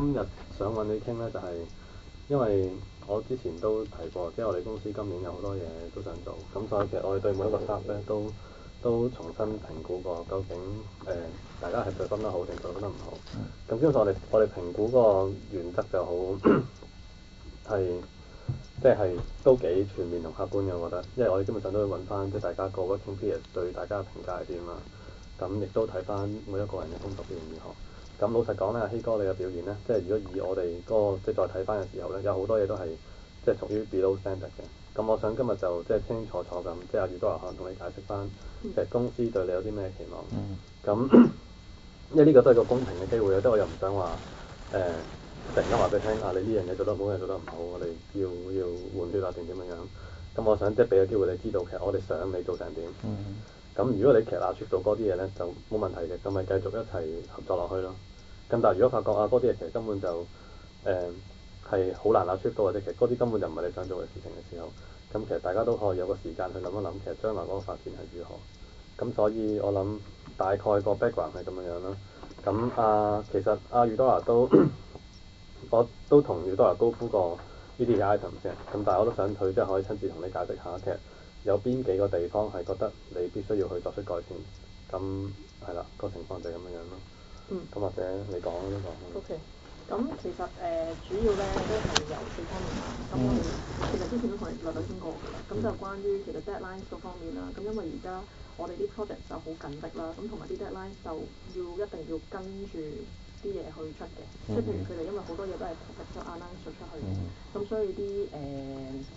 今日想揾你傾咧，就係因為我之前都提過，即係我哋公司今年有好多嘢都想做，咁所以其實我哋對每一個 staff 咧都重新評估過，究竟大家係對分得好定對分得唔好。咁基本上我哋評估個原則就好係即係都幾全面同客觀嘅，我覺得，因為我哋基本上都會揾翻即係大家個 working peers 對大家嘅評價係點啊，咁亦都睇翻每一個人嘅工作表現如何。咁老實講咧，阿希哥你嘅表現咧，即係如果以我哋嗰個即係再睇翻嘅時候咧，有好多嘢都係即係屬於 below standard 嘅。咁我想今日就即係清清楚楚咁，即係阿宇多華可能同你解釋翻，即係公司對你有啲咩期望。咁因為呢個都係個公平嘅機會啊，即係我又唔想話突然間話俾你聽啊，你呢樣嘢做得唔好，呢樣做得唔好，我哋要換血啊定點樣樣。咁我想即係俾個機會你知道，其實我哋想你做成點。咁如果你其實 achieve 到嗰啲嘢咧，就冇問題嘅，咁咪繼續一齊合作落去咯。咁但係如果發覺啊，嗰啲嘢其實根本就係好難 achieve 到，或者其實嗰啲根本就唔係你想做嘅事情嘅時候，咁其實大家都可以有個時間去諗一諗，其實將來嗰個發展係如何。咁所以我諗大概個 background 係咁樣樣啦。咁其實阿宇多華都我都同宇多華高呼過呢啲嘅 item 嘅，咁但係我都想佢即係可以親自同你解釋下，其實有邊幾個地方係覺得你必須要去作出改善。咁係啦，個情況就係咁樣樣咯。咁或者你講呢個。OK。咁其實主要咧都係由4方面啦。咁我哋其實之前都同你略傾過㗎啦。咁就關於其實 deadline 嗰方面啦。咁因為而家我哋啲 project 就好緊迫啦，咁同埋啲 deadline 就一定要跟住啲嘢去出嘅。即係譬如佢哋因為好多嘢都係 announce 出去嘅，咁所以啲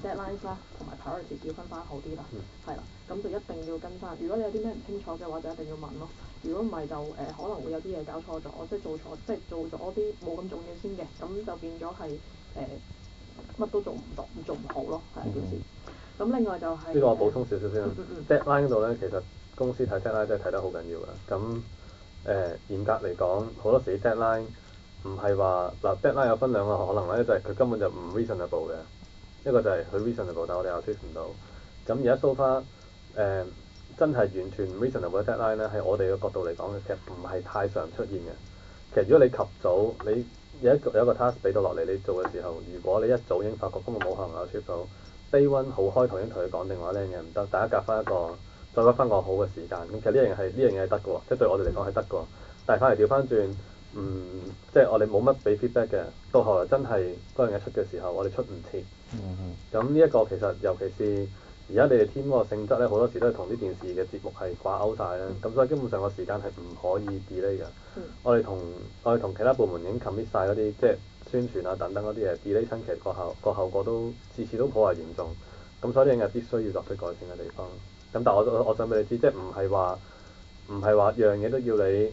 deadline 啦同埋 priority 要分翻好啲啦。係啦，咁就一定要跟翻。如果你有啲咩唔清楚嘅話，就一定要問咯。如果唔係就可能會有啲嘢搞錯咗，即係做咗啲冇咁重要先嘅，咁就變咗係乜都做唔到，做唔好咯，係件事。咁另外就係呢個我補充少少先啦。deadline 嗰度咧，其實公司睇 deadline 真係睇得好緊要㗎。咁嚴格嚟講，好多時 deadline 唔係話嗱 deadline 有分兩個可能咧，就係佢根本就唔 reasonable 嘅，一個就係佢 reasonable，但係我哋又 achieve 唔到。咁而家 so far 真係完全唔 reasonable 嘅 deadline 咧，喺我哋嘅角度嚟講，其實唔係太常出現嘅。其實如果你及早，你有一個 task 俾到落嚟，你做嘅時候，如果你一早已經發覺根本冇可能 achieve 到 day one 好開頭已經同佢講定話呢樣嘢唔得，大家夾翻一個再屈翻個好嘅時間。咁其實呢樣嘢係得嘅喎，即係對我哋嚟講係得嘅喎。但係反而調翻轉，即係我哋冇乜俾 feedback 嘅，到後來真係嗰樣嘢出嘅時候，我哋出唔切。咁呢一個其實尤其是而家你哋 team 嗰個性質咧，好多時都係同啲電視嘅節目係掛鈎晒啦。咁所以基本上個時間係唔可以 delay 嘅。我哋同其他部門已經 commit 晒嗰啲即係宣傳啊等等嗰啲嘢 delay 親，其實個後果都次次都頗為嚴重。咁所以呢樣嘢必須要作出改善嘅地方。咁但係我想俾你知，即係唔係話樣嘢都要你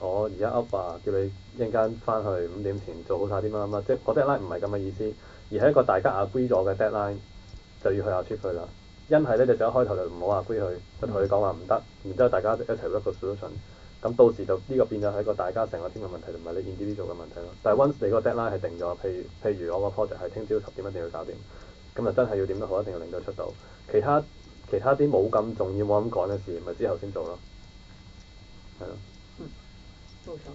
我而家 up 叫你一陣間翻去5點前做好晒啲乜乜，即係個 deadline 唔係咁嘅意思，而係一個大家 agree 咗嘅 deadline 就要去 achieve 佢啦。因係咧，你就一開頭就唔好 agree 佢，就同佢講話唔得，然之後大家一齊 work 個 solution。咁到時就呢個變咗係一個大家成個 team 嘅問題，同埋你 individual 嘅問題咯。但係 once 你個 deadline 係定咗，譬如我個 project 係聽朝10點一定要搞掂，咁就真係要點都好，一定要令到出到。其他啲冇咁重要冇咁趕嘅事，咪之後先做咯。係咯。冇錯。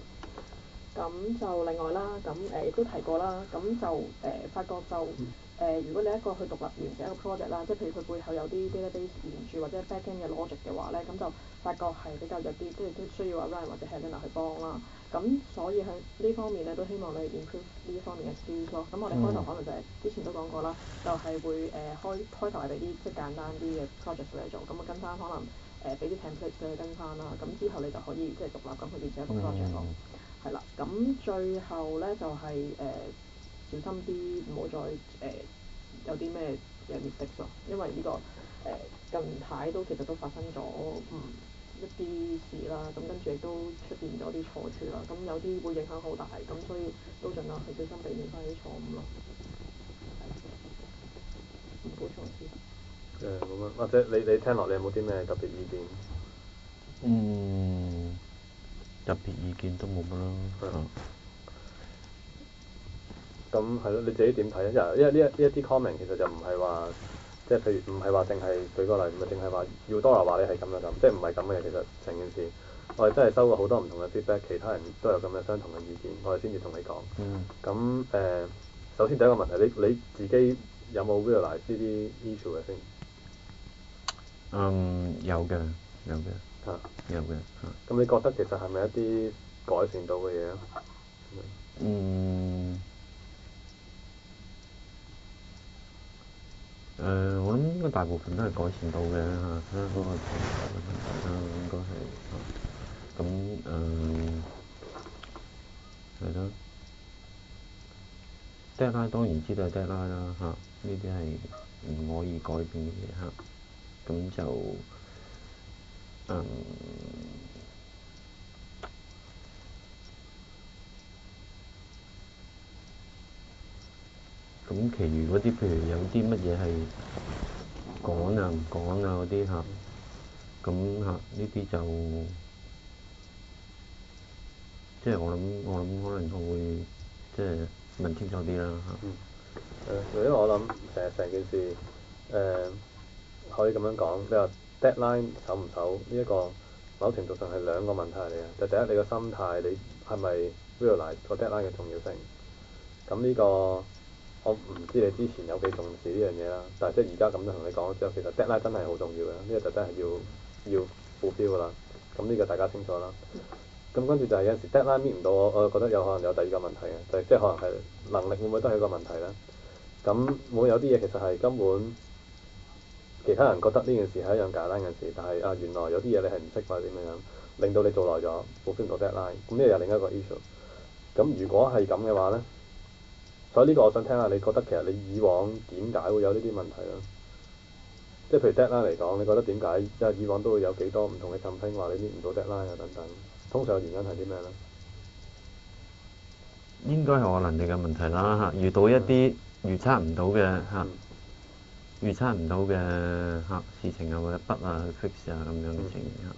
咁就另外啦，咁亦都提過啦，咁就發覺就如果你一個去獨立完成一個 project 啦，即係譬如佢背後有啲 database 連住或者 backend 嘅 logic 嘅話咧，咁就發覺係比較弱啲，即係都需要阿 Ryan 或者 Helena 去幫啦。咁所以喺呢方面咧，都希望你 improve 呢一方面嘅 skills 咯。咁我哋開頭可能就係之前都講過啦，就係會開頭係俾啲即係簡單啲嘅 project 嚟做，咁啊跟翻可能俾啲 template 俾佢跟翻啦，咁之後你就可以即係獨立咁去完成一個 project 咯。係啦，咁最後咧就係小心啲，唔好再有啲咩嘅 mistake 咯，因為呢個近排都其實都發生咗一啲事啦，咁跟住亦都出現咗啲錯處啦，咁有啲會影響好大，咁所以都盡量去小心避免翻啲錯誤咯。唔好錯先。冇乜，或者你聽落，你有冇啲咩特別意見？特別意見都冇乜啦。咁係咯，你自己點睇啊？因為呢一啲 comment 其實就唔係話，即係譬如唔係話淨係舉個例，唔係淨係話要多人話你係咁樣咁，即係唔係咁嘅。其實成件事我哋真係收過好多唔同嘅 feedback，其他人都有咁嘅相同嘅意見，我哋先至同你講。咁首先第一個問題，你自己有冇 realize 呢啲 issue 嘅先？有嘅。嚇，有嘅。咁你覺得其實係咪一啲改善到嘅嘢啊？我諗應該大部分都係改善到嘅嚇，睇下嗰個程度嘅問題啦，應該係係咯。deadline 當然知道係 deadline 啦嚇，呢啲係唔可以改變嘅嘢嚇。咁就咁其餘嗰啲譬如有啲乜嘢係趕啊唔趕啊嗰啲嚇，咁呢啲就即係我諗可能我會即係問清楚啲啦嚇。因為我諗成件事可以咁樣講，你話 deadline 守唔守呢一個某程度上係兩個問題嚟嘅。就第一，你個心態，你係咪 realize 個 deadline 嘅重要性？咁呢個我唔知你之前有幾重視呢樣嘢啦，但係即係而家咁樣同你講之後，其實 deadline 真係好重要嘅，呢個就真係要 fulfill 㗎啦。咁呢個大家清楚啦。咁跟住就係有陣時 deadline meet 唔到我覺得有可能有第二個問題嘅，就係即係可能係能力會唔會都係一個問題咧？咁會有啲嘢其實係根本其他人覺得呢件事係一樣簡單嘅事，但係原來有啲嘢你係唔識或者點樣，令到你做耐咗fulfill 唔到 deadline，咁呢個又另一個 issue。咁如果係咁嘅話咧，所以呢個我想聽下你覺得其實你以往點解會有呢啲問題咧？即係譬如 deadline 嚟講，你覺得點解即係以往都會有幾多唔同嘅 complaint 話你 meet 唔到 deadline 啊等等？通常嘅原因係啲咩咧？應該係我能力嘅問題啦嚇，遇到一啲預測唔到嘅嚇，預測唔到嘅嚇事情啊或者筆啊去 fix 啊咁樣嘅情形嚇，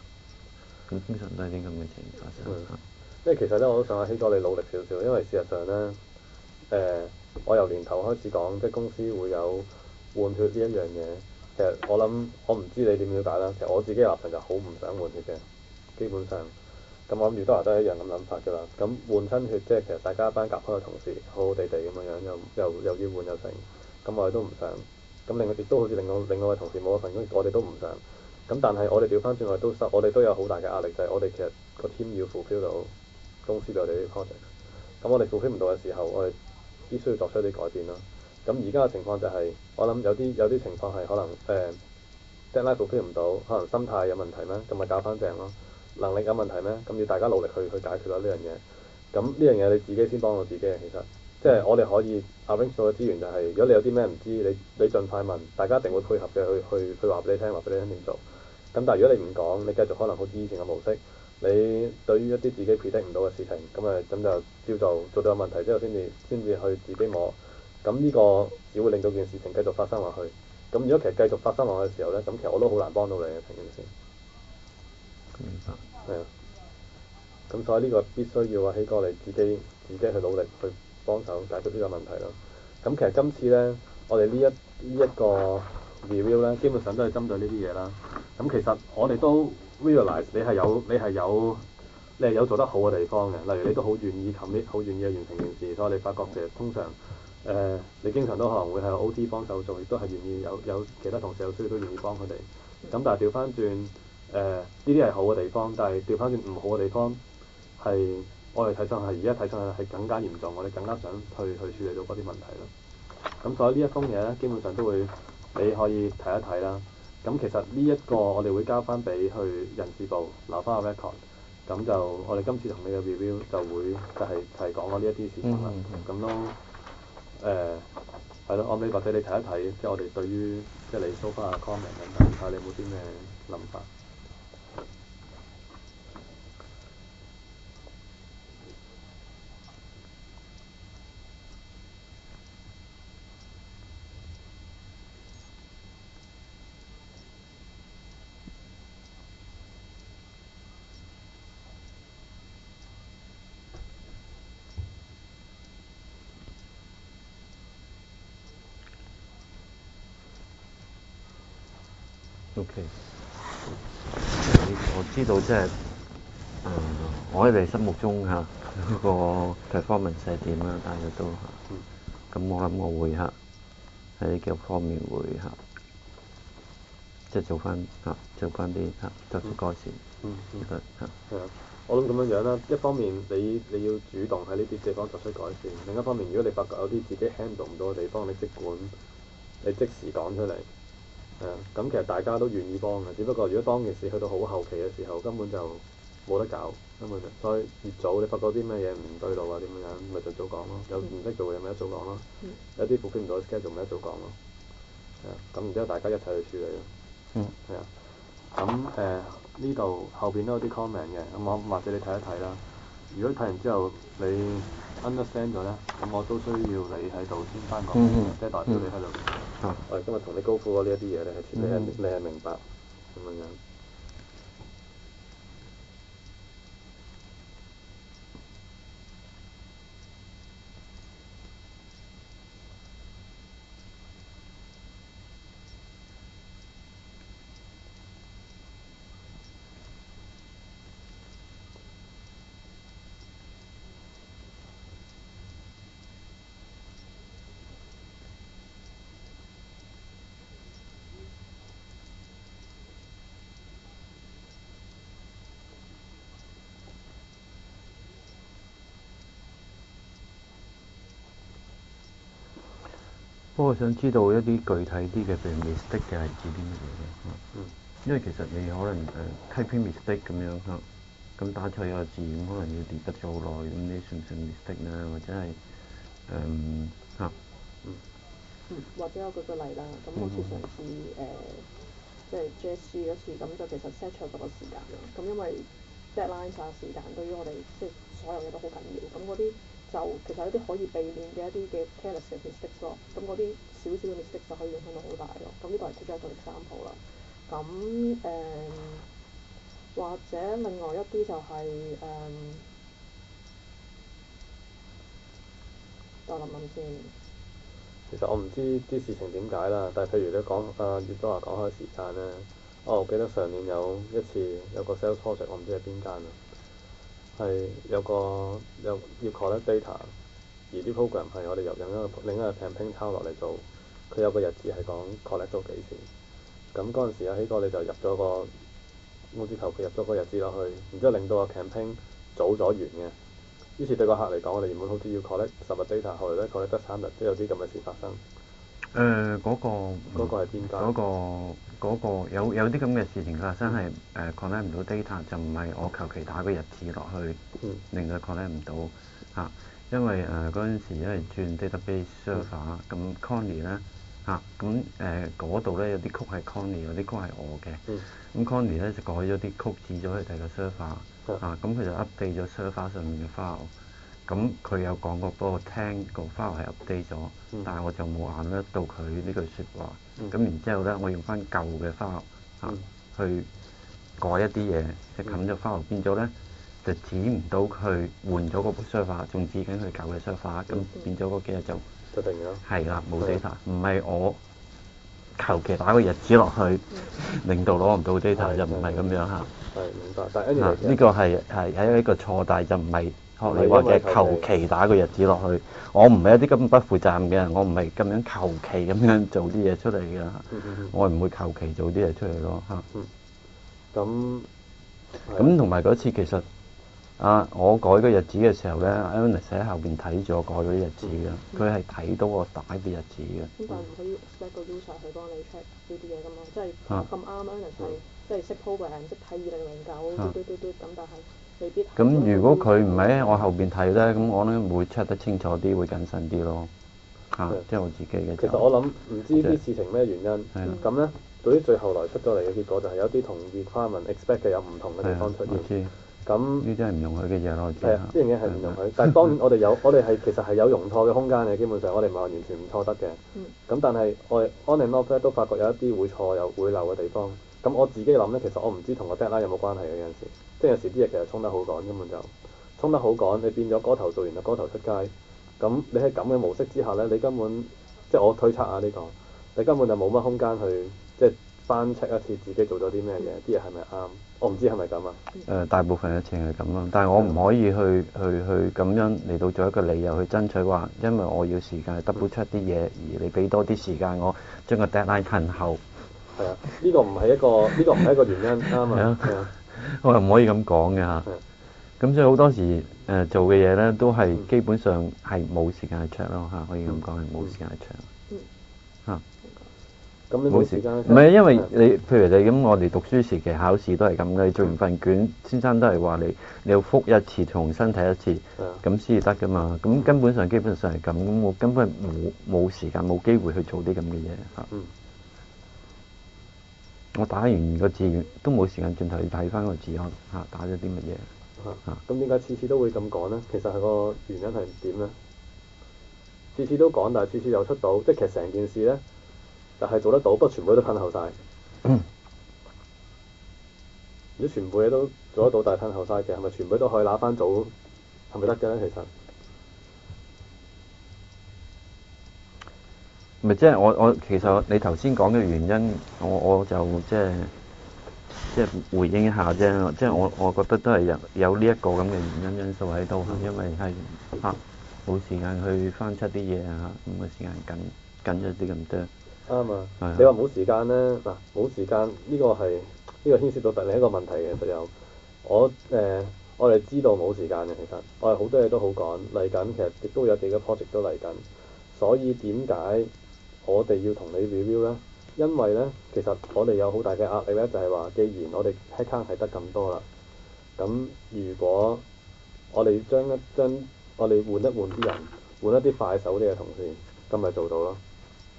咁通常都係啲咁嘅情形發生嚇。因為其實咧，我都想阿希哥你努力少少，因為事實上咧，我由年頭開始講，即係公司會有換血呢一樣嘢。其實我諗，我唔知你點了解啦。其實我自己嘅立場就好唔想換血嘅，基本上。咁我諗宇多華都係一樣咁諗法㗎啦。咁換親血，即係其實大家一班夾開嘅同事，好好地地咁樣，又要換又成，咁我哋都唔想。咁另外亦都好似另外嘅同事冇一份工，我哋都唔想。咁但係我哋調翻轉，我哋都有好大嘅壓力，就係我哋其實個 team 要 fulfill 到公司對我哋啲 project。咁我哋 fulfill 唔到嘅時候，我哋必須要作出一啲改變啦。咁而家嘅情況就係，我諗有啲情況係可能deadline fulfill 唔到，可能心態有問題咩？咁咪搞翻正咯。能力有問題咩？咁要大家努力去解決啦呢樣嘢。咁呢樣嘢你自己先幫到自己嘅，其實即係我哋可以 arrange 到嘅資源就係，如果你有啲咩唔知，你盡快問，大家一定會配合嘅去話俾你聽，話俾你聽點做。咁但係如果你唔講，你繼續可能好似以前嘅模式，你對於一啲自己 predict 唔到嘅事情，咁就叫做到有問題之後先至去自己摸。咁呢個只會令到件事情繼續發生落去。咁如果其實繼續發生落去嘅時候咧，咁其實我都好難幫到你嘅成件事。明白。係啊。咁所以呢個必須要希哥你自己去努力去幫手解決呢個問題咯。咁其實今次咧，我哋呢一個 review 咧，基本上都係針對呢啲嘢啦。咁其實我哋都 realize 你係有做得好嘅地方嘅，例如你都好願意 commit，好願意去完成件事，所以你發覺其實通常你經常都可能會係 OT 幫手做，亦都係願意有其他同事有需要都願意幫佢哋。咁但係調翻轉呢啲係好嘅地方，但係調翻轉唔好嘅地方係我哋睇上係而家睇上係更加嚴重，我哋更加想去處理到嗰啲問題咯。咁所以呢一封嘢咧，基本上都會你可以睇一睇啦。咁其實呢一個我哋會交翻俾去人事部留翻個 record。咁就我哋今次同你嘅 review 就會就係講咗呢一啲事情啦。咁都係咯，我諗或者你睇一睇，即係我哋對於即係你 so far 嘅 comment 等等，睇下你有冇啲咩諗法。OK，我知道即係我喺你心目中嗰個 performance 係點啦？大約都咁我諗我會喺呢幾個方面會即係做翻啲作出改善。覺得係啊，我諗咁樣樣啦。一方面你要主動喺呢啲地方作出改善，另一方面如果你發覺有啲自己 handle 唔到嘅地方，你即管你即時講出嚟。係啊，咁其實大家都願意幫嘅，只不過如果當件事去到好後期嘅時候，根本就冇得搞，根本就所以越早你發覺啲咩嘢唔對路啊點樣，咪就早講咯。有唔識做嘅咪一早講咯，有啲 fulfill 唔到 schedule 咪一早講咯。係啊，咁然之後大家一齊去處理咯。係啊，咁呢度後邊都有啲 comment 嘅，咁我或者你睇一睇啦。如果睇完之後你 understand 咗咧，咁我都需要你喺度先翻講，即係代表你喺度。我哋今日同你高呼呢一啲嘢咧，你係明白咁樣。不過我想知道一啲具體啲嘅，譬如 mistake 嘅係指啲乜嘢嘅？因為其實你可能typing mistake 咁樣咁打錯有字咁，可能要 debug 咗好耐，咁你算唔算 mistake 咧？或者係或者我舉個例啦，咁好似上次即係 JSG 嗰次，咁就其實 set 錯咗個時間啦。咁因為 deadline 曬時間對於我哋即係所有嘢都好緊要，咁嗰啲就其實有啲可以避免嘅一啲嘅 careless 嘅 mistakes 咯。咁嗰啲少少嘅 mistakes 就可以影響到好大咯。咁呢個係其中一個 example 啦。咁或者另外一啲就係等我諗諗先。其實我唔知啲事情點解啦，但係譬如你講月多話講開時間咧，我記得上年有一次有個 sales project，我唔知係邊間啊，係有要 collect data，而啲 program 係我哋由另一個 campaign 抄落嚟做，佢有個日子係講 collect 到幾時，咁嗰陣時阿希哥你就入咗個我只求其入咗個日子落去，然之後令到個 campaign 早咗完嘅。於是對個客嚟講，我哋原本好似要 collect 10日 data，後來咧 collect 得3日，即係有啲咁嘅事發生。嗰個係邊間？嗰個有啲咁嘅事情發生係collect 唔到 data，就唔係我求其打個日子落去，令佢 collect 唔到因為嗰陣時因為轉 database server，咁 Connie 咧咁嗰度咧有啲曲係 Connie，有啲曲係我嘅。咁 Connie 咧就改咗啲曲，指咗去第二個 server。咁佢就 update 咗 server 上面嘅 file，咁佢有講過俾我聽個 file 係 update 咗，但係我就冇眼得到佢呢句説話。咁然之後咧，我用翻舊嘅 file 去改一啲嘢，即係冚咗 file，變咗咧就指唔到佢換咗嗰部 server，仲指緊佢舊嘅 server，咁變咗嗰幾日就定咗。係啦，冇 data，唔係我求其打個日子落去，令到攞唔到 data，就唔係咁樣係明白，但係呢個係一個錯，但係就唔係學你話嘅求其打個日子落去。我唔係一啲咁不負責任嘅人，我唔係咁樣求其咁樣做啲嘢出嚟嘅。我唔會求其做啲嘢出嚟咯咁同埋嗰次其實我改個日子嘅時候咧 Ernest 喺後邊睇住我改嗰啲日子嘅，佢係睇到我打嘅日子嘅。咁但係唔可以 expect 個 user 去幫你 check 呢啲嘢㗎嘛，即係咁啱 Ernest 係即係識 program，識睇2009咁，但係未必。咁如果佢唔喺我後邊睇咧，咁我咧會 check 得清楚啲，會謹慎啲咯。即係我自己嘅。其實我諗唔知啲事情咩原因，咁咧對於最後來出咗嚟嘅結果就係有啲同 requirement expect 嘅有唔同嘅地方出現。咁呢啲係唔容許嘅嘢咯。係啊，呢樣嘢係唔容許。但係當然我哋係其實係有容錯嘅空間嘅，基本上我哋唔係話完全唔錯得嘅。咁但係我哋 on and off 咧都發覺有一啲會錯又會漏嘅地方。咁我自己諗咧，其實我唔知同個 deadline 有冇關係嘅有陣時，即係有時啲嘢其實衝得好趕，根本就衝得好趕，你變咗嗰頭做完啦，嗰頭出街。咁你喺咁嘅模式之下咧，你根本即係我推測呢個，你根本就冇乜空間去即係翻 check 一次自己做咗啲咩嘢，啲嘢係咪啱？我唔知係咪咁啊。大部分一程係咁咯，但係我唔可以去咁樣嚟到做一個理由去爭取話，因為我要時間去 double check 啲嘢，而你俾多啲時間我將個 deadline 褪後。係啊，呢個唔係一個原因啱啊。係啊，我又唔可以咁講嘅嚇。咁所以好多時做嘅嘢咧，都係基本上係冇時間去 check 咯嚇，可以咁講係冇時間去 check。嚇。咁你冇時間？唔係因為你，譬如你咁，我哋讀書時期考試都係咁嘅，你做完份卷，先生都係話你要覆一次，重新睇一次，咁先至得噶嘛。咁基本上係咁，咁我根本冇時間冇機會去做啲咁嘅嘢嚇。我打完個字都冇時間轉頭去睇翻個字嚇，打咗啲乜嘢嚇。咁點解次次都會咁講咧？其實係個原因係點咧？次次都講，但係次次又出到，即係其實成件事咧。就係做得到，不過全部都褪後晒。如果全部嘢都做得到，但係褪後晒嘅，係咪全部都可以拿翻組？係咪得嘅咧？其實咪即係我其實你頭先講嘅原因，我就即係回應一下啫。即係我覺得都係有呢一個咁嘅原因素喺度，因為係冇時間去翻出啲嘢啊，咁嘅時間緊咗啲咁多。啱啊！你話冇時間咧，嗱冇時間呢個係呢個牽涉到另一個問題嘅，實有我哋知道冇時間嘅，其實我哋好多嘢都好趕嚟緊，其實亦都有幾個 project 都嚟緊，所以點解我哋要同你 review 咧？因為咧，其實我哋有好大嘅壓力咧，就係話，既然我哋 headcount 係得咁多啦，咁如果我哋我哋換啲人，換一啲快手啲嘅同事，咁咪做到咯。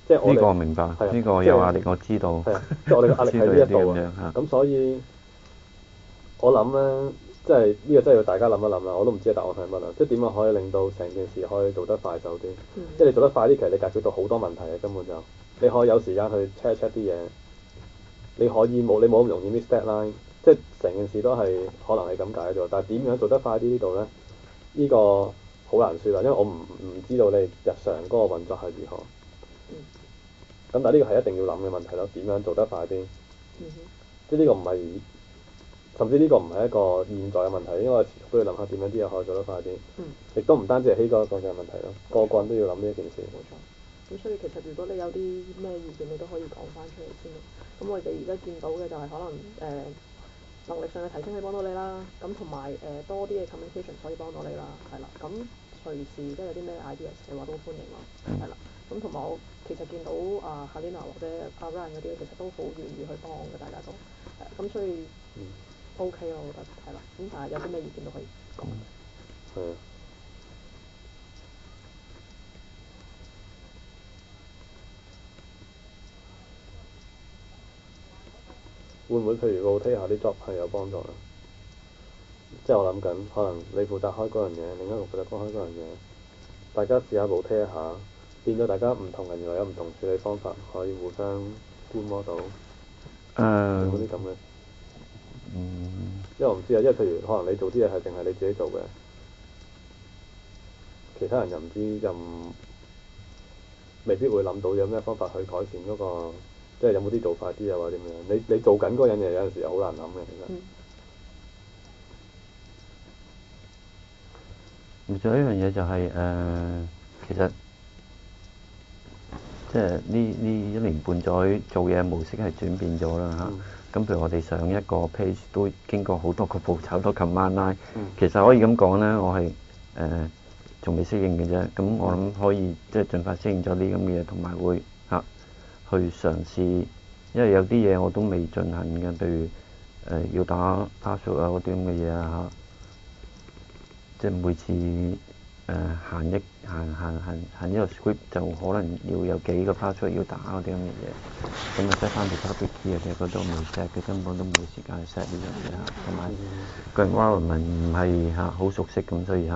即係呢個我明白，呢個有壓力我知道。係啊，即係我哋嘅壓力喺呢一度啊。咁所以，我諗咧，即係呢個真係要大家諗一諗啦。我都唔知答案係乜啦。即係點樣可以令到成件事可以做得快手啲？即係你做得快啲，其實你解決到好多問題嘅根本就。你可以有時間去 check 啲嘢，你冇咁容易 miss deadline。即係成件事都係可能係咁解咗。但係點樣做得快啲呢度咧？呢個好難説啦，因為我唔知道你日常嗰個運作係如何。咁但係呢個係一定要諗嘅問題咯，點樣做得快啲？即係呢個唔係，甚至呢個唔係一個現在嘅問題，因為我哋持續都要諗下點樣啲嘢可以做得快啲。亦都唔單止係希哥一個嘅問題咯，個個人都要諗呢一件事。冇錯。咁所以其實如果你有啲咩意見，你都可以講翻出嚟先咯。咁我哋而家見到嘅就係可能能力上嘅提升可以幫到你啦，咁同埋多啲嘅 communication 可以幫到你啦，係啦。咁隨時即係有啲咩 ideas 嘅話都歡迎咯，係啦。咁同埋我其實見到Helena 或者Ryan 嗰啲其實都好願意去幫嘅，大家都咁所以OK 咯，我覺得係啦。咁但係有啲咩意見都可以講。係啊。會唔會譬如 rotate 下啲 job 係有幫助咧？即係我諗緊，可能你負責開嗰樣嘢，另一個負責開嗰樣嘢，大家試下 rotate 一下，變咗大家唔同人原來有唔同處理方法，可以互相觀摩到。嗰啲咁嘅。因為我唔知啊，因為譬如可能你做啲嘢係淨係你自己做嘅，其他人又唔知未必會諗到有咩方法去改善嗰個。即係有冇啲做快啲啊？或者點樣？你做緊嗰樣嘢有陣時又好難諗嘅，其實。仲有一樣嘢就係其實即係呢1年半載做嘢模式係轉變咗啦嚇。咁譬如我哋上一個 page 都經過好多個步驟，好多 command line。其實可以咁講咧，我係仲未適應嘅啫。咁我諗可以即係盡快適應咗啲咁嘅嘢，同埋會去嘗試，因為有啲嘢我都未進行嘅，譬如要打 password 啊嗰啲咁嘅嘢啊嚇，即係每次行一個 script 就可能要有幾個 password 要打嗰啲咁嘅嘢，咁啊 set 翻條 public key 啊，其實嗰度未 set 嘅，根本都冇時間去 set 呢樣嘢嚇，同埋個 environment 唔係好熟悉咁，所以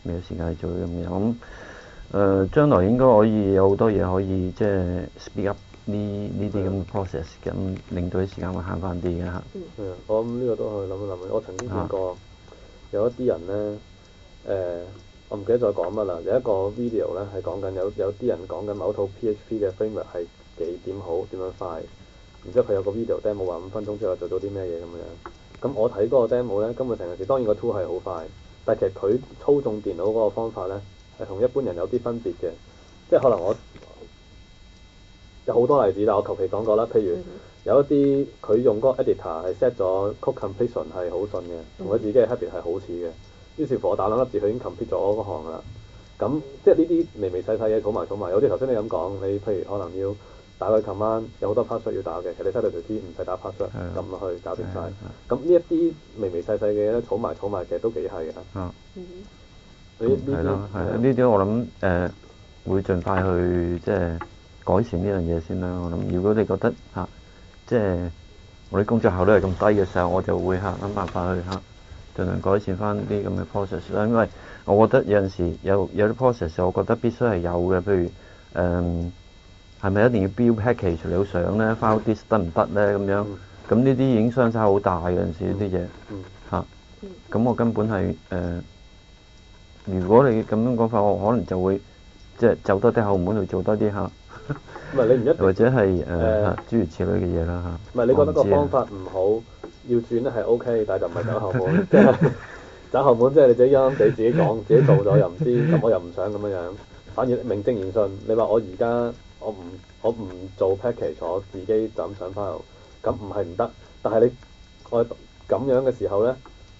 未有時間去做呢樣嘢。咁將來應該可以有好多嘢可以即係 speed up。呢啲咁嘅 process 咁，令到啲時間會慳翻啲嘅嚇。我諗呢個都可以諗一諗。我曾經見過有一啲人咧，我唔記得再講乜啦。有一個 video 咧係講緊有啲人講緊某套 PHP 嘅 framework 係幾點好點樣快，然之後佢有個 video demo 話5分鐘之後做到啲咩嘢咁樣。咁我睇嗰個 demo 咧，根本成件事當然個 tool 係好快，但係其實佢操縱電腦嗰個方法咧係同一般人有啲分別嘅，即係可能我有好多例子，但我求其講過啦。譬如有一啲佢用嗰個 editor 係 set 咗 code completion 係好順嘅，同佢自己嘅 habit 係好似嘅。於是乎我打兩粒字，佢已經 complete 咗嗰行啦。咁即係呢啲微微細細嘅儲埋儲埋，有啲頭先你咁講，你譬如可能要打個 command，有好多 password 要打嘅，其實你 set 到條 key 唔使打 password，撳落去搞掂晒。咁呢一啲微微細細嘅嘢咧，儲埋其實都幾係嘅。係咯，係呢啲我諗會盡快去即係改善呢樣嘢先啦。我諗如果你覺得即係我啲工作效率係咁低嘅時候，我就會諗辦法去盡量改善翻啲咁嘅 process 啦。因為我覺得有陣時有啲 process， 我覺得必須係有嘅。譬如係咪一定要 build package 你好想咧 file disk 得唔得咧咁樣？咁呢啲已經相差好大嘅，有陣時呢啲嘢咁我根本係如果你咁樣講法，我可能就會即係走多啲後門去做多啲唔係你唔一定或者係諸如此類嘅嘢啦唔係你覺得個方法唔好，要轉咧係 OK，但係就唔係走後門，即係走後門即係你自己啱啱地自己講，自己做咗又唔知，咁我又唔想咁樣樣，反而名正言順，你話我而家我唔做 package，我自己就咁上 file，咁唔係唔得，但係我咁樣嘅時候咧，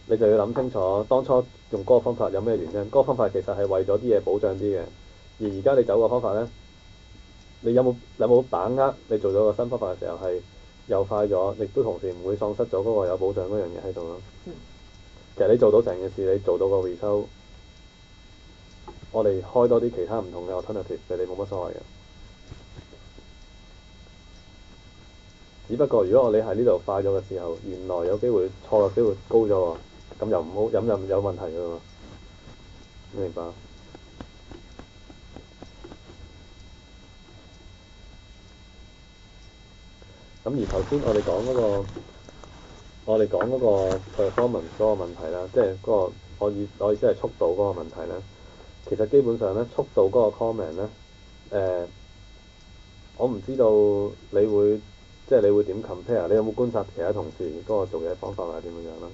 你就要諗清楚，當初用嗰個方法有咩原因？嗰個方法其實係為咗啲嘢保障啲嘅，而家你走個方法咧，你有冇把握？你做咗個新方法嘅時候係又快咗，亦都同時唔會喪失咗嗰個有保障嗰樣嘢喺度咯。其實你做到成件事，你做到個 result，我哋開多啲其他唔同嘅 alternative，你冇乜所謂嘅。只不過如果你喺呢度快咗嘅時候，原來有機會錯嘅機會高咗喎，咁又唔好，咁又有問題㗎喎。明白？咁而頭先我哋講嗰個 performance 嗰個問題啦，即係嗰個我意思係速度嗰個問題咧。其實基本上咧，速度嗰個 comment 咧，我唔知道你會點 compare？ 你有冇觀察其他同事嗰個做嘢方法係點樣樣啦？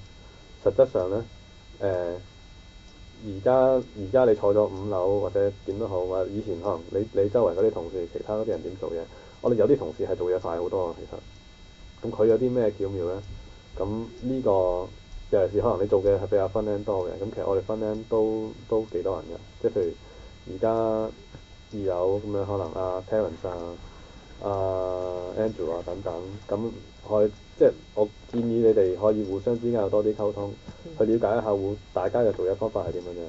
實質上咧，而家你坐咗5樓或者點都好，或者以前可能你周圍嗰啲同事，其他嗰啲人點做嘢？我哋有啲同事係做嘢快好多啊，其實。咁佢有啲咩巧妙咧？咁呢個尤其是可能你做嘅係比較 front end 多嘅，咁其實我哋 front end 都幾多人嘅，即係譬如而家有咁樣可能Terence Andrew 等等，咁即係我建議你哋可以互相之間有多啲溝通，去了解一下大家嘅做嘢方法係點樣樣。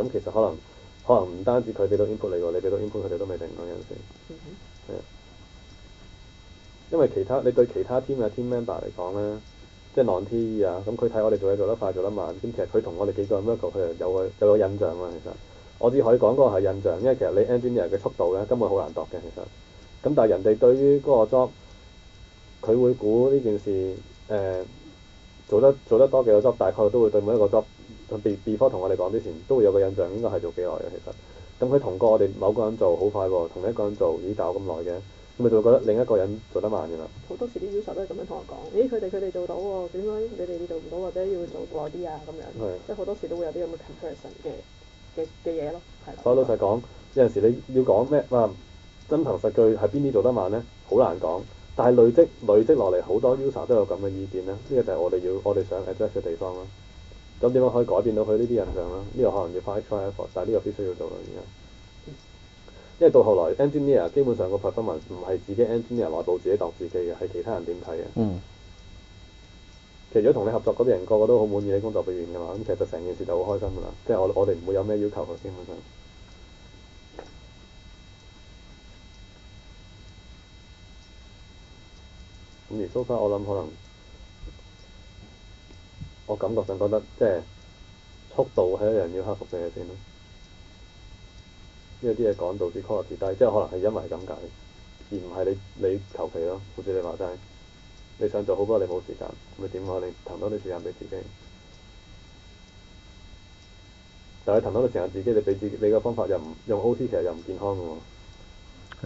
咁其實可能唔單止佢俾到 input 你喎，你俾到 input 佢哋都未定嗰陣時。係啊。因為你對其他 team 嘅 team member 嚟講咧，即係 non-TE 咁佢睇我哋做嘢做得快做得慢，咁其實佢同我哋幾個 worker 佢有個印象啊。其實我只可以講嗰個係印象，因為其實你 engineer 嘅速度咧根本好難度嘅其實。咁但係人哋對於嗰個 job，佢會估呢件事做得多幾個 job，大概都會對每一個 job before 同我哋講之前都會有個印象，應該係做幾耐嘅其實。咁佢同過我哋某個人做好快喎，同一個人做已搞咁耐嘅。咁咪就會覺得另一個人做得慢嘅啦。好多時啲 user 都係咁樣同我講，咦佢哋做到喎，點解你哋做唔到或者要做耐啲啊咁樣？即係好多時都會有啲咁嘅 comparison 嘅嘢咯，係啦。所以老實講，有陣時你要講咩真憑實據係邊啲做得慢咧，好難講。但係累積落嚟好多 user 都有咁嘅意見咧，呢個就係我哋想 address 嘅地方啦。咁點樣可以改變到佢呢啲印象啦？呢個可能要花 extra effort，但係呢個必須要做啦而家。因為到後來 engineer 基本上個 performance 唔係自己 engineer 內部自己度自己嘅，係其他人點睇嘅。其實如果同你合作嗰啲人個個都好滿意你工作表現嘅嘛，咁其實成件事就好開心㗎啦。即係我哋唔會有咩要求嘅基本上。咁而 so far 我諗可能我感覺上覺得即係速度係一樣要克服嘅嘢先咯。因為啲嘢講導致 quality 低，即係可能係因為咁解，而唔係你求其咯。好似你話齋，你想做好，不過你冇時間，咪點啊？你騰多啲時間俾自己。但係你騰多啲時間自己，你俾你個方法又唔用 OT，其實又唔健康嘅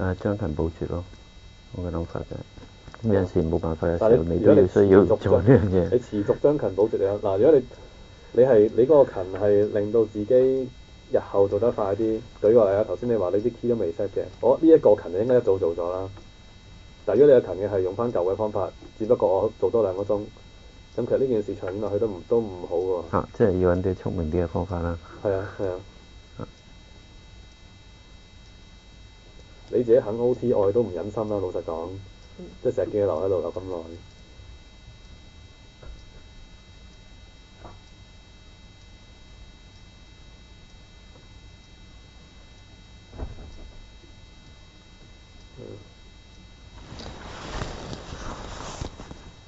喎。將勤補拙咯。我嘅諗法就係、咁有陣時冇辦法嘅時但係候，你都要需要做呢樣嘢。你持續將勤補拙嘅嗱，如果你嗰個勤係令到自己日後做得快啲，舉個例啊，頭先你話你啲 key 都未 set 嘅，我呢一個勤你應該一早做咗啦。但係如果你嘅勤嘅係用翻舊嘅方法，只不過我做多2個鐘，咁其實呢件事長遠落去都唔好喎。即係要揾啲聰明啲嘅方法啦。係啊係啊。你自己肯 OT，我哋都唔忍心啦。老實講，即係成日叫你留喺度留咁耐。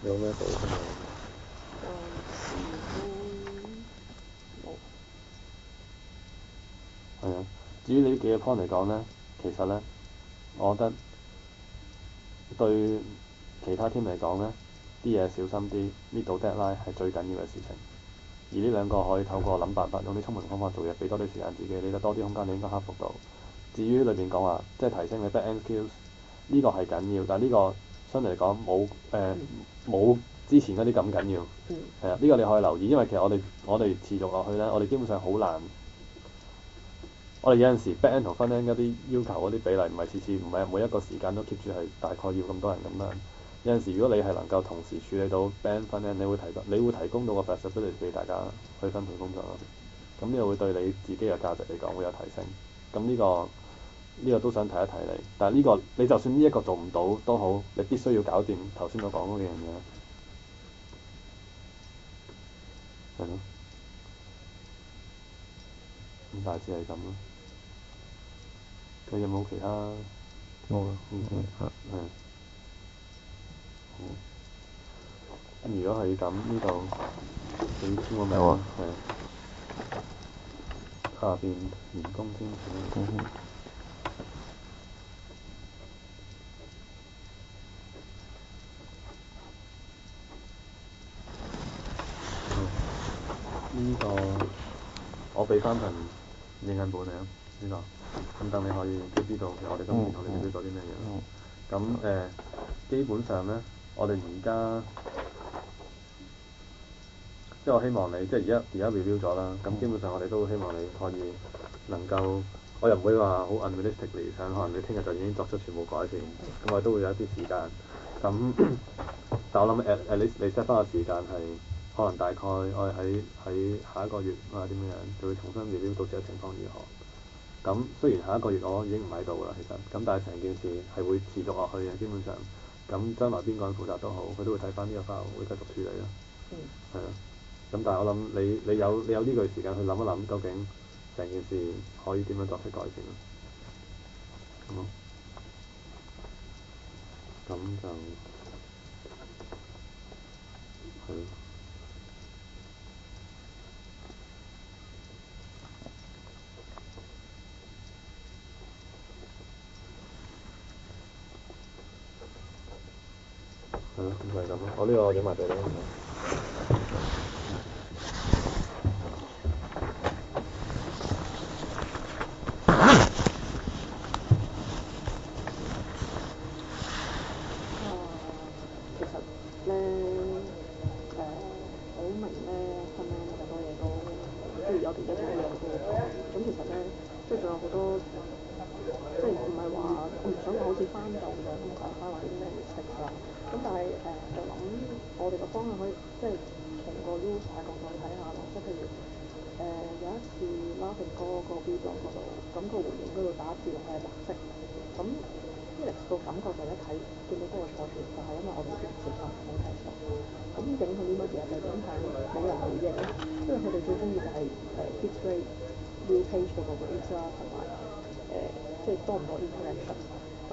有咩補充啊？係啊，至於你呢幾個 point 嚟講咧，其實咧，我覺得對其他 team 嚟講咧，啲嘢小心啲，meet 到 deadline 係最緊要嘅事情。而呢兩個可以透過諗辦法，用啲聰明方法做嘢，俾多啲時間自己，你得多啲空間，你應該克服到。至於裏邊講話，即係提升你 back end skills，呢個係緊要，但係呢個相對嚟講冇之前嗰啲咁緊要。係啊，呢個你可以留意，因為其實我哋持續落去咧，我哋基本上好難。我哋有陣時 back end 同 front end 嗰啲要求嗰啲比例唔係次次，唔係每一個時間都 keep 住係大概要咁多人咁樣。有陣時如果你係能夠同時處理到 back end front end，你會提供到個 flexibility 俾大家去分配工作咯。咁呢個會對你自己嘅價值嚟講會有提升。咁呢個都想提一提你。但係呢個你就算呢一個做唔到都好，你必須要搞掂頭先我講嗰幾樣嘢。係咯。咁大致係咁咯。你有冇其他？冇啦。咁如果係咁，呢度你簽個名好啊。下邊員工簽署。呢個我俾翻份影印簿你啊，呢個。咁等你可以都知道，其實我哋今年同你哋做啲咩嘢。咁基本上咧，我哋而家即係我希望你，即係而家 review 咗啦。咁基本上我哋都希望你可以能夠，我又唔會話好 unrealistically 想可能你聽日就已經作出全部改善。咁我都會有一啲時間。咁但我諗 at least 你 set 翻個時間係可能大概我哋喺下一個月或者點樣，就會重新 review 到時嘅情況如何。咁雖然下一個月我已經唔喺度啦，其實咁但係成件事係會持續落去嘅，基本上咁將來邊個人負責都好，佢都會睇翻呢個 file 會繼續處理咯。係啊。咁但係我諗你有呢個時間去諗一諗，究竟成件事可以點樣作出改善咯。咁咯。咁就係咯。係咯，咁就係咁咯。我呢個影埋俾你。其實咧好明咧，分咧好多嘢都即係有條一啲嘢都好講。咁其實咧，即係仲有好多，即係唔係話我唔想話好似翻舊嘅咁講翻話啲咩 mistake 啦。咁但係就諗我哋個方向可以即係從個 user 角度睇下咯。即係譬如有一次 Laughing 哥個 video 嗰度，咁個回應嗰度打字係綠色，咁Felix 個感覺就一睇見到嗰個錯處，就係因為我哋啲接受唔到睇實。咁影響啲乜嘢？就影響冇人回應咯。因為佢哋最中意就係hit rate、view page 嗰個 rate 啦，同埋即係多唔多 interaction。咁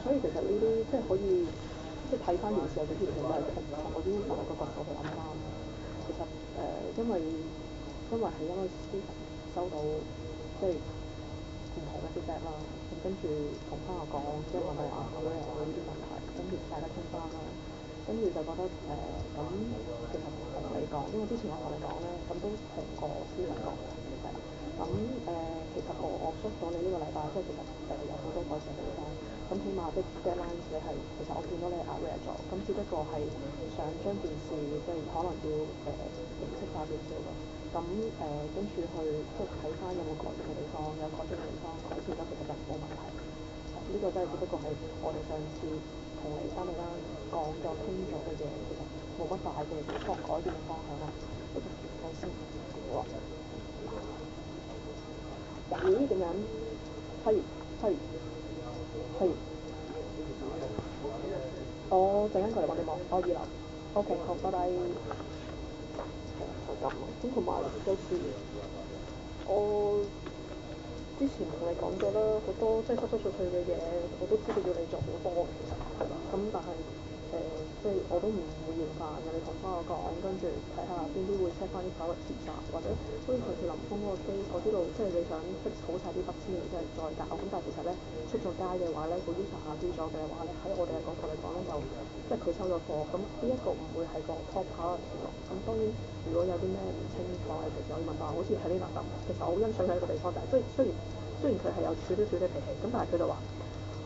所以其實呢啲即係可以即係睇翻件事有幾條線都係從個 user 個角度去諗翻。其實因為Steven 收到即係唔同嘅 feedback 啦，咁跟住同翻我講，即係問我咁樣有呢啲問題，跟住大家傾翻啦，跟住就覺得咁其實同你講，因為之前我同你講咧，咁都同個 Steven 講嘅咁其實我出咗你呢個禮拜，即係其實有好多改善地方，咁起碼啲 deadlines 你係其實我見到你 aware 咗，咁只不過係想將件事即係可能要形式化少少咯。咁跟住去即係睇翻有冇改善嘅地方，有改善嘅地方改善咗其實就冇問題。呢個真係只不過係我哋上次同李生你啦講咗傾咗嘅嘢，其實冇乜大嘅改變嘅方向咯。睇先，好啊。咦？點樣？係。我陣間過嚟揾你望，我2樓。OK， 好，拜拜。就咁咯。咁同埋有時我之前同你講咗啦，好多即係濕濕碎碎嘅嘢，我都知道要你做好多其實係啦。咁但係即係我都唔會厭煩嘅，你同翻我講，跟住睇下邊啲會 set 翻啲 priority 啊，或者好似上次林峰嗰個 case，我知道即係你想 fix 好晒啲筆先，然之後再搞。咁但係其實咧出咗街嘅話咧，個 user 下 D 咗嘅話咧，喺我哋嘅角度嚟講咧，就即係佢收咗貨，咁呢一個唔會係個 top priority 咯。咁當然如果有啲咩唔清楚嘅，其實可以問下，好似喺呢度咁。其實我好欣賞佢一個地方，就係雖然佢係有少少嘅脾氣，咁但係佢就話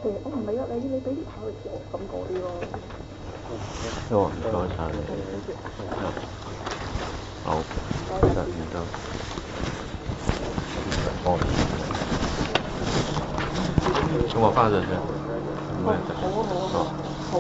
我唔理啊，你俾啲 priority 我咁嗰啲咯。唔該晒你。好，其實唔得。咁我翻陣先。好啊。好。